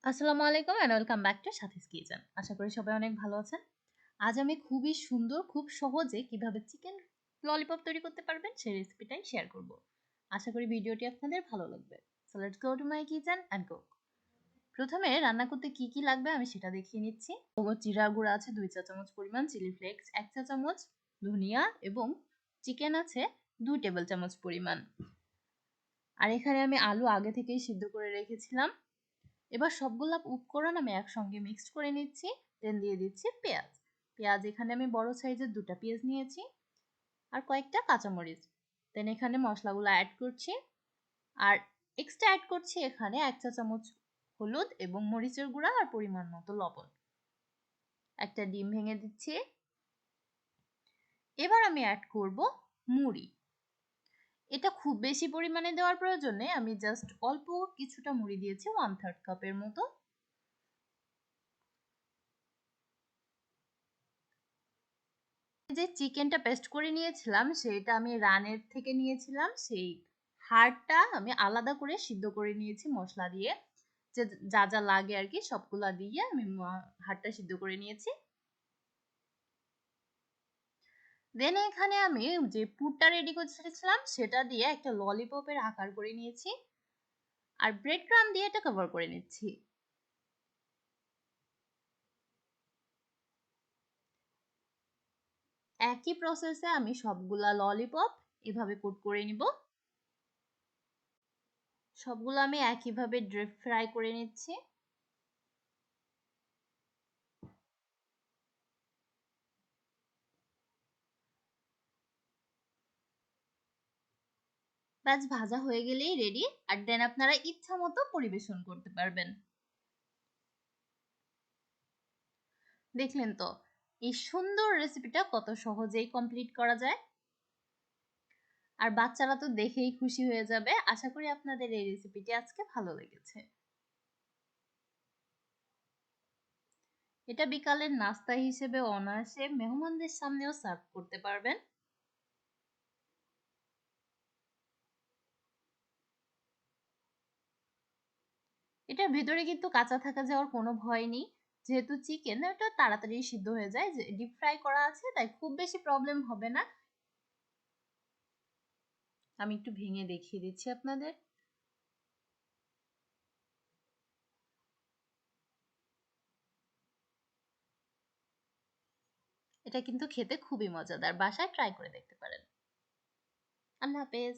আসসালামু আলাইকুম and welcome back to Sathi's kitchen. আশা করি সবাই অনেক ভালো আছেন। আজ আমি খুবই সুন্দর, খুব সহজে কিভাবে চিকেন ললিপপ তৈরি করতে পারবেন সেই রেসিপিটাই শেয়ার করব। আশা করি ভিডিওটি আপনাদের ভালো লাগবে। So let's go to my kitchen and cook. প্রথমে রান্না করতে কি কি লাগবে আমি সেটা দেখিয়ে নিচ্ছি। জিরা গুঁড়া আছে 2 চা চামচ পরিমাণ, চিলি ফ্লেক্স 1 চা চামচ, ধনিয়া এবং চিকেন আছে 2 টেবিল চামচ পরিমাণ। আর এখানে আমি আলু আগে থেকেই সিদ্ধ করে রেখেছিলাম। এবার সবগুলা উপকরণ আমি একসঙ্গে মিক্সড করে নিচ্ছি। দেন দিয়ে দিচ্ছি পেঁয়াজ। পেঁয়াজ এখানে আমি বড় সাইজের 2টা পেঁয়াজ নিয়েছি আর কয়েকটা কাঁচামরিচ। দেন এখানে মশলাগুলো অ্যাড করছি আর এক্সট্রা অ্যাড করছি এখানে 1 চা চামচ হলুদ এবং মরিচের গুঁড়া আর পরিমাণ মতো লবণ। একটা ডিম ভেঙে দিচ্ছি। এবার আমি অ্যাড করব মুড়ি। এটা খুব বেশি পরিমাণে দেওয়ার প্রয়োজন নেই, আমি জাস্ট অল্প কিছুটা মুড়ি দিয়েছি 1/3 কাপের মতো। যে চিকেনটা পেস্ট করে নিয়েছিলাম সেটা আমি রানের থেকে নিয়েছিলাম, সেই হাড়টা আমি আলাদা করে সিদ্ধ করে নিয়েছি মশলা দিয়ে। যে যা যা লাগে আর কি সবগুলা দিয়ে আমি হাড়টা সিদ্ধ করে নিয়েছি। দেন এখানে আমি যে পুরটা রেডি করেছিলাম সেটা দিয়ে একটা ললিপপের আকার করে নিয়েছি আর ব্রেড ক্রাম্ব দিয়ে এটা কভার করে নিচ্ছি। একই প্রসেসে আমি সবগুলা ললিপপ এভাবে কোট করে নিব। সবগুলো আমি একইভাবে ডিপ ফ্রাই করে নিচ্ছি। ব্যাস ভাজা হয়ে গেলেই রেডি। আর দেন আপনারা ইচ্ছা মতো পরিবেশন করতে পারবেন। দেখলেন তো এই সুন্দর রেসিপিটা কত সহজেই কমপ্লিট করা যায়। আর বাচ্চারা তো দেখেই খুশি হয়ে যাবে। আশা করি আপনাদের এই রেসিপিটি আজকে ভালো লেগেছে। এটা বিকালের নাস্তা হিসেবে অনায়াসে মেহমানদের সামনেও সার্ভ করতে পারবেন। এটার ভেতরে কিন্তু কাঁচা থাকা যাওয়ার কোনো ভয় নেই, যেহেতু চিকেন এটা তাড়াতাড়ি সিদ্ধ হয়ে যায়, যে ডিপ ফ্রাই করা আছে তাই খুব বেশি প্রবলেম হবে না। আমি একটু ভেঙে দেখিয়ে দিচ্ছি আপনাদের। এটা কিন্তু খেতে খুবই মজাদার, বাসায় ট্রাই করে দেখতে পারেন। আল্লাহ হাফেজ।